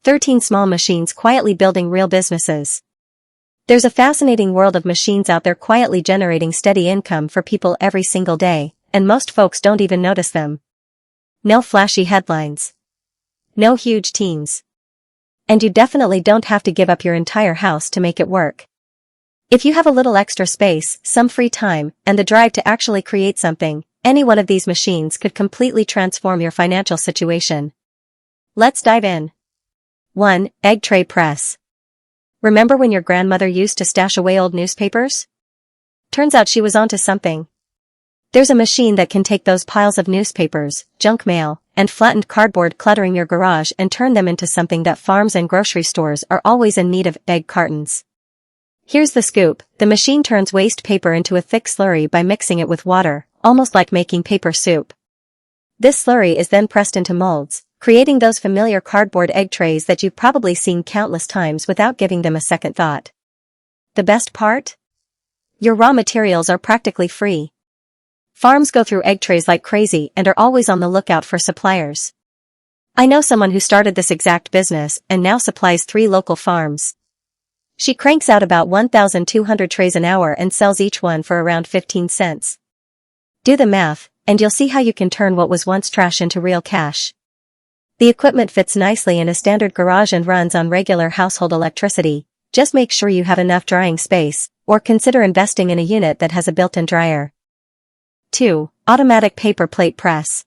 13 small machines quietly building real businesses. There's a fascinating world of machines out there quietly generating steady income for people every single day, and most folks don't even notice them. No flashy headlines. No huge teams. And you definitely don't have to give up your entire house to make it work. If you have a little extra space, some free time, and the drive to actually create something, any one of these machines could completely transform your financial situation. Let's dive in. 1. Egg tray press. Remember when your grandmother used to stash away old newspapers? Turns out she was onto something. There's a machine that can take those piles of newspapers, junk mail, and flattened cardboard cluttering your garage and turn them into something that farms and grocery stores are always in need of: egg cartons. Here's the scoop: the machine turns waste paper into a thick slurry by mixing it with water, almost like making paper soup. This slurry is then pressed into molds, creating those familiar cardboard egg trays that you've probably seen countless times without giving them a second thought. The best part? Your raw materials are practically free. Farms go through egg trays like crazy and are always on the lookout for suppliers. I know someone who started this exact business and now supplies 3 local farms. She cranks out about 1,200 trays an hour and sells each one for around 15 cents. Do the math, and you'll see how you can turn what was once trash into real cash. The equipment fits nicely in a standard garage and runs on regular household electricity. Just make sure you have enough drying space, or consider investing in a unit that has a built-in dryer. 2. Automatic paper plate press.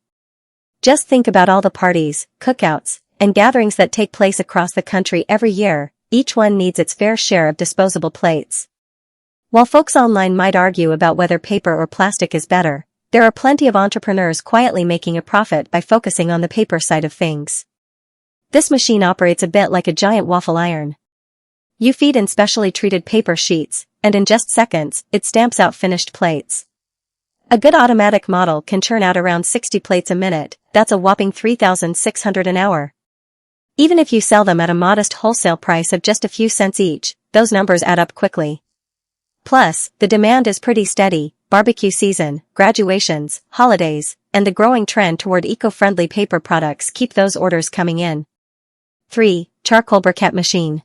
Just think about all the parties, cookouts, and gatherings that take place across the country every year. Each one needs its fair share of disposable plates. While folks online might argue about whether paper or plastic is better, there are plenty of entrepreneurs quietly making a profit by focusing on the paper side of things. This machine operates a bit like a giant waffle iron. You feed in specially treated paper sheets, and in just seconds, it stamps out finished plates. A good automatic model can churn out around 60 plates a minute. That's a whopping 3,600 an hour. Even if you sell them at a modest wholesale price of just a few cents each, those numbers add up quickly. Plus, the demand is pretty steady: barbecue season, graduations, holidays, and the growing trend toward eco-friendly paper products keep those orders coming in. 3. Charcoal briquette machine.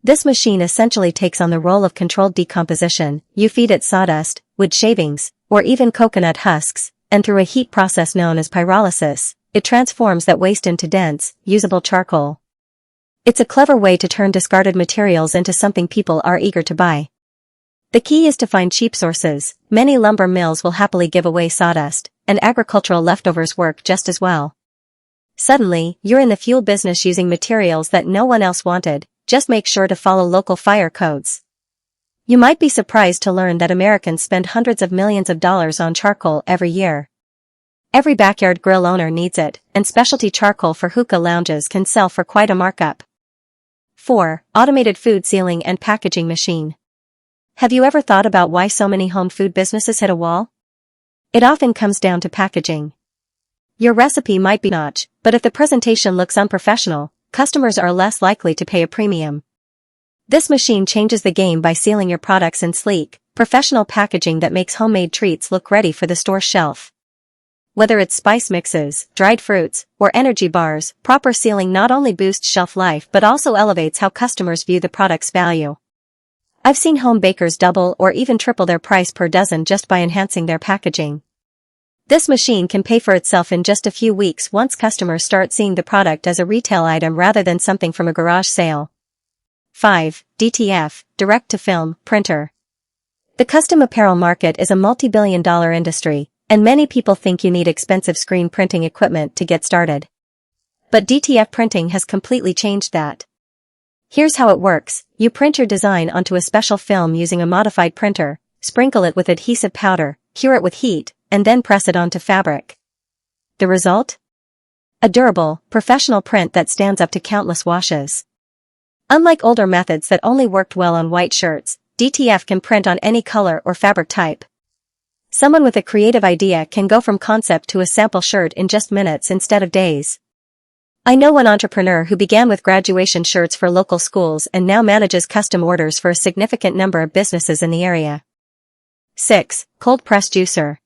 This machine essentially takes on the role of controlled decomposition. You feed it sawdust, wood shavings, or even coconut husks, and through a heat process known as pyrolysis, it transforms that waste into dense, usable charcoal. It's a clever way to turn discarded materials into something people are eager to buy. The key is to find cheap sources. Many lumber mills will happily give away sawdust, and agricultural leftovers work just as well. Suddenly, you're in the fuel business using materials that no one else wanted. Just make sure to follow local fire codes. You might be surprised to learn that Americans spend hundreds of millions of dollars on charcoal every year. Every backyard grill owner needs it, and specialty charcoal for hookah lounges can sell for quite a markup. 4. Automated food sealing and packaging machine. Have you ever thought about why so many home food businesses hit a wall? It often comes down to packaging. Your recipe might be notch, but if the presentation looks unprofessional, customers are less likely to pay a premium. This machine changes the game by sealing your products in sleek, professional packaging that makes homemade treats look ready for the store shelf. Whether it's spice mixes, dried fruits, or energy bars, proper sealing not only boosts shelf life but also elevates how customers view the product's value. I've seen home bakers double or even triple their price per dozen just by enhancing their packaging. This machine can pay for itself in just a few weeks once customers start seeing the product as a retail item rather than something from a garage sale. 5. DTF, direct-to-film, printer. The custom apparel market is a multi-billion-dollar industry, and many people think you need expensive screen printing equipment to get started. But DTF printing has completely changed that. Here's how it works: you print your design onto a special film using a modified printer, sprinkle it with adhesive powder, cure it with heat, and then press it onto fabric. The result? A durable, professional print that stands up to countless washes. Unlike older methods that only worked well on white shirts, DTF can print on any color or fabric type. Someone with a creative idea can go from concept to a sample shirt in just minutes instead of days. I know one entrepreneur who began with graduation shirts for local schools and now manages custom orders for a significant number of businesses in the area. 6. Cold press juicer.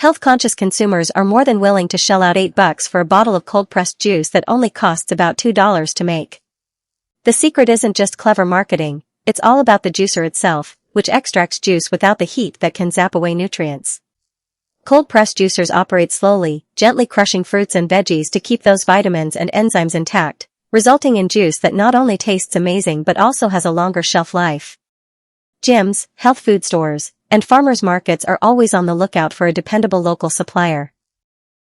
Health-conscious consumers are more than willing to shell out $8 for a bottle of cold-pressed juice that only costs about $2 to make. The secret isn't just clever marketing, it's all about the juicer itself, which extracts juice without the heat that can zap away nutrients. Cold-pressed juicers operate slowly, gently crushing fruits and veggies to keep those vitamins and enzymes intact, resulting in juice that not only tastes amazing but also has a longer shelf life. Gyms, health food stores, and farmers markets are always on the lookout for a dependable local supplier.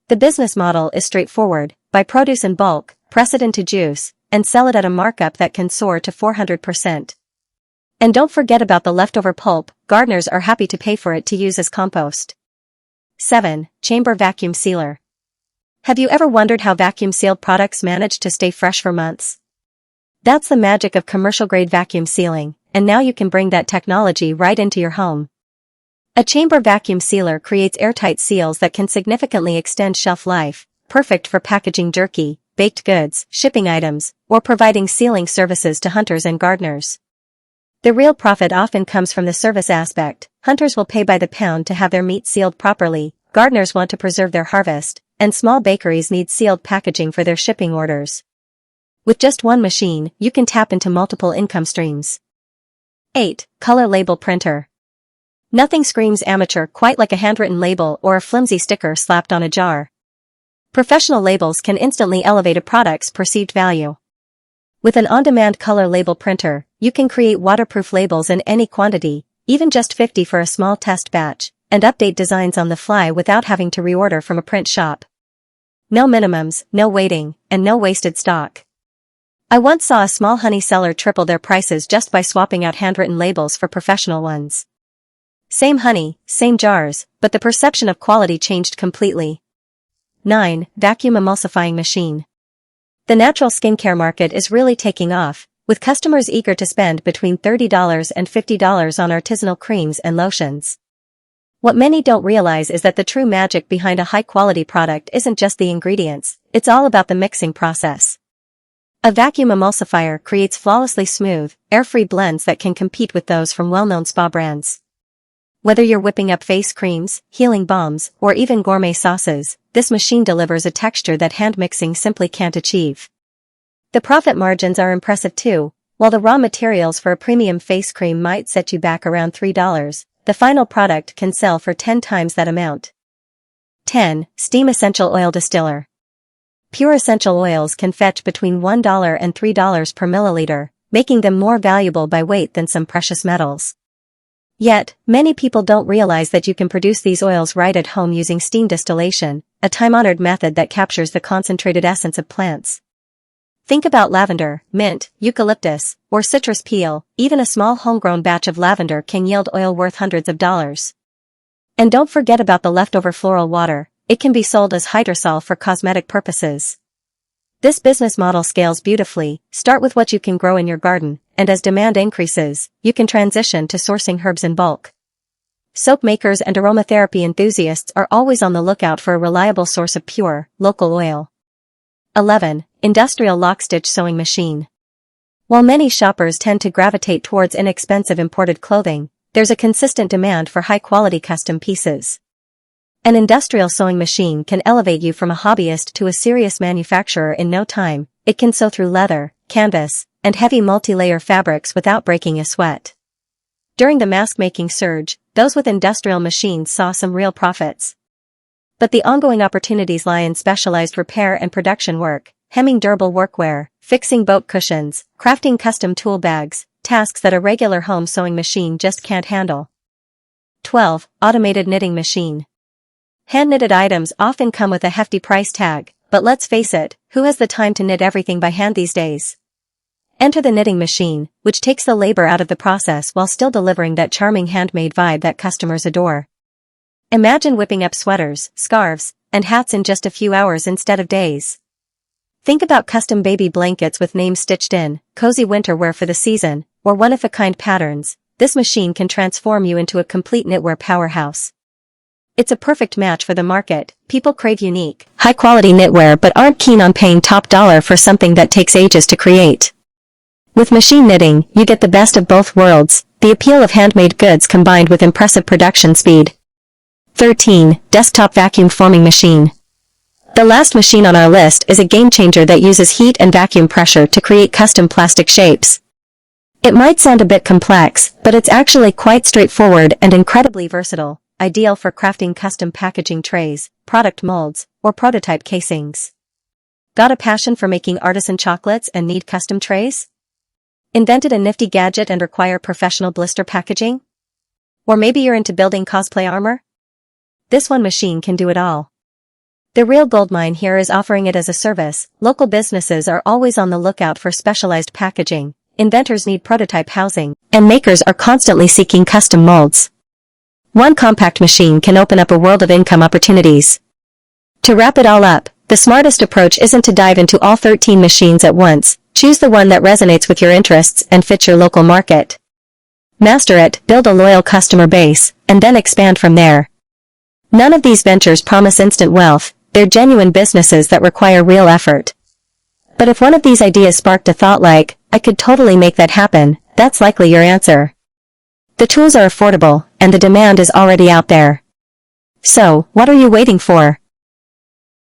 The business model is straightforward: buy produce in bulk, press it into juice, and sell it at a markup that can soar to 400%. And don't forget about the leftover pulp, gardeners are happy to pay for it to use as compost. 7. Chamber vacuum sealer. Have you ever wondered how vacuum-sealed products manage to stay fresh for months? That's the magic of commercial-grade vacuum sealing, and now you can bring that technology right into your home. A chamber vacuum sealer creates airtight seals that can significantly extend shelf life, perfect for packaging jerky, baked goods, shipping items, or providing sealing services to hunters and gardeners. The real profit often comes from the service aspect. Hunters will pay by the pound to have their meat sealed properly, gardeners want to preserve their harvest, and small bakeries need sealed packaging for their shipping orders. With just one machine, you can tap into multiple income streams. 8. Color label printer. Nothing screams amateur quite like a handwritten label or a flimsy sticker slapped on a jar. Professional labels can instantly elevate a product's perceived value. With an on-demand color label printer, you can create waterproof labels in any quantity, even just 50 for a small test batch, and update designs on the fly without having to reorder from a print shop. No minimums, no waiting, and no wasted stock. I once saw a small honey seller triple their prices just by swapping out handwritten labels for professional ones. Same honey, same jars, but the perception of quality changed completely. 9. Vacuum emulsifying machine. The natural skincare market is really taking off, with customers eager to spend between $30 and $50 on artisanal creams and lotions. What many don't realize is that the true magic behind a high-quality product isn't just the ingredients, it's all about the mixing process. A vacuum emulsifier creates flawlessly smooth, air-free blends that can compete with those from well-known spa brands. Whether you're whipping up face creams, healing balms, or even gourmet sauces, this machine delivers a texture that hand mixing simply can't achieve. The profit margins are impressive too. While the raw materials for a premium face cream might set you back around $3, the final product can sell for 10 times that amount. 10. Steam essential oil distiller. Pure essential oils can fetch between $1 and $3 per milliliter, making them more valuable by weight than some precious metals. Yet, many people don't realize that you can produce these oils right at home using steam distillation, a time-honored method that captures the concentrated essence of plants. Think about lavender, mint, eucalyptus, or citrus peel. Even a small homegrown batch of lavender can yield oil worth hundreds of dollars. And don't forget about the leftover floral water. It can be sold as hydrosol for cosmetic purposes. This business model scales beautifully. Start with what you can grow in your garden, and as demand increases, you can transition to sourcing herbs in bulk. Soap makers and aromatherapy enthusiasts are always on the lookout for a reliable source of pure, local oil. 11. Industrial lock-stitch sewing machine. While many shoppers tend to gravitate towards inexpensive imported clothing, there's a consistent demand for high-quality custom pieces. An industrial sewing machine can elevate you from a hobbyist to a serious manufacturer in no time. It can sew through leather, canvas, and heavy multi-layer fabrics without breaking a sweat. During the mask-making surge, those with industrial machines saw some real profits. But the ongoing opportunities lie in specialized repair and production work, hemming durable workwear, fixing boat cushions, crafting custom tool bags, tasks that a regular home sewing machine just can't handle. 12. Automated knitting machine. Hand-knitted items often come with a hefty price tag, but let's face it, who has the time to knit everything by hand these days? Enter the knitting machine, which takes the labor out of the process while still delivering that charming handmade vibe that customers adore. Imagine whipping up sweaters, scarves, and hats in just a few hours instead of days. Think about custom baby blankets with names stitched in, cozy winter wear for the season, or one-of-a-kind patterns. This machine can transform you into a complete knitwear powerhouse. It's a perfect match for the market. People crave unique, high-quality knitwear but aren't keen on paying top dollar for something that takes ages to create. With machine knitting, you get the best of both worlds, the appeal of handmade goods combined with impressive production speed. 13. Desktop Vacuum Forming Machine. The last machine on our list is a game changer that uses heat and vacuum pressure to create custom plastic shapes. It might sound a bit complex, but it's actually quite straightforward and incredibly versatile, ideal for crafting custom packaging trays, product molds, or prototype casings. Got a passion for making artisan chocolates and need custom trays? Invented a nifty gadget and require professional blister packaging? Or maybe you're into building cosplay armor? This one machine can do it all. The real goldmine here is offering it as a service. Local businesses are always on the lookout for specialized packaging, inventors need prototype housing, and makers are constantly seeking custom molds. One compact machine can open up a world of income opportunities. To wrap it all up, the smartest approach isn't to dive into all 13 machines at once. Choose the one that resonates with your interests and fits your local market. Master it, build a loyal customer base, and then expand from there. None of these ventures promise instant wealth, they're genuine businesses that require real effort. But if one of these ideas sparked a thought like, I could totally make that happen, that's likely your answer. The tools are affordable, and the demand is already out there. So, what are you waiting for?